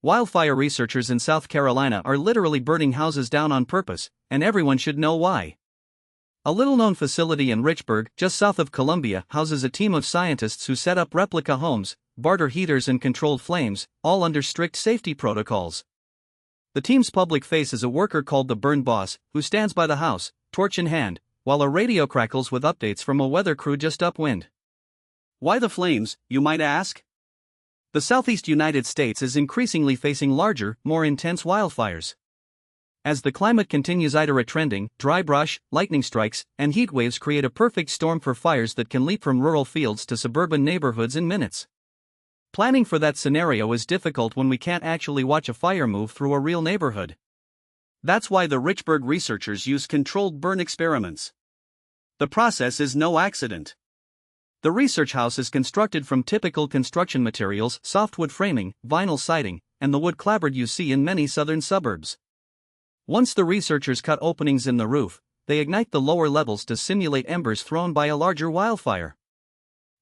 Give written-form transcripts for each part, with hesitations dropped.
Wildfire researchers in South Carolina are literally burning houses down on purpose, and everyone should know why. A little-known facility in Richburg, just south of Columbia, houses a team of scientists who set up replica homes, barter heaters and controlled flames, all under strict safety protocols. The team's public face is a worker called the burn boss, who stands by the house, torch in hand, while a radio crackles with updates from a weather crew just upwind. Why the flames, you might ask? The southeast United States is increasingly facing larger, more intense wildfires. As the climate continues either trending, dry brush, lightning strikes, and heat waves create a perfect storm for fires that can leap from rural fields to suburban neighborhoods in minutes. Planning for that scenario is difficult when we can't actually watch a fire move through a real neighborhood. That's why the Richburg researchers use controlled burn experiments. The process is no accident. The research house is constructed from typical construction materials: softwood framing, vinyl siding, and the wood clapboard you see in many southern suburbs. Once the researchers cut openings in the roof, they ignite the lower levels to simulate embers thrown by a larger wildfire.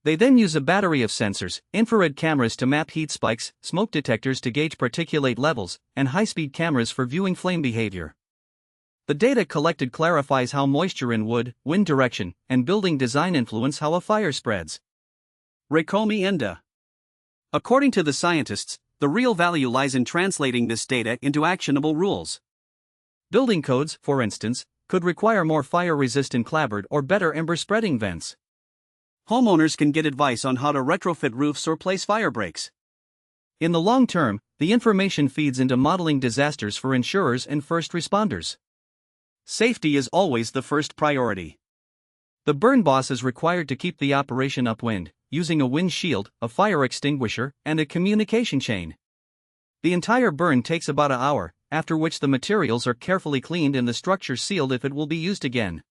They then use a battery of sensors, infrared cameras to map heat spikes, smoke detectors to gauge particulate levels, and high-speed cameras for viewing flame behavior. The data collected clarifies how moisture in wood, wind direction, and building design influence how a fire spreads. Recomienda. According to the scientists, the real value lies in translating this data into actionable rules. Building codes, for instance, could require more fire-resistant clapboard or better ember-spreading vents. Homeowners can get advice on how to retrofit roofs or place fire breaks. In the long term, the information feeds into modeling disasters for insurers and first responders. Safety is always the first priority. The burn boss is required to keep the operation upwind, using a wind shield, a fire extinguisher, and a communication chain. The entire burn takes about an hour, after which the materials are carefully cleaned and the structure sealed if it will be used again.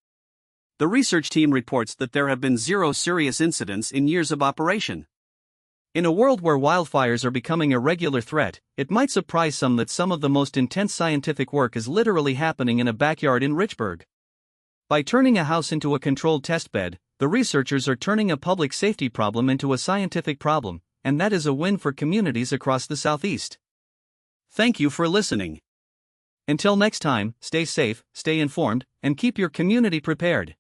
The research team reports that there have been 0 serious incidents in years of operation. In a world where wildfires are becoming a regular threat, it might surprise some that some of the most intense scientific work is literally happening in a backyard in Richburg. By turning a house into a controlled testbed, the researchers are turning a public safety problem into a scientific problem, and that is a win for communities across the Southeast. Thank you for listening. Until next time, stay safe, stay informed, and keep your community prepared.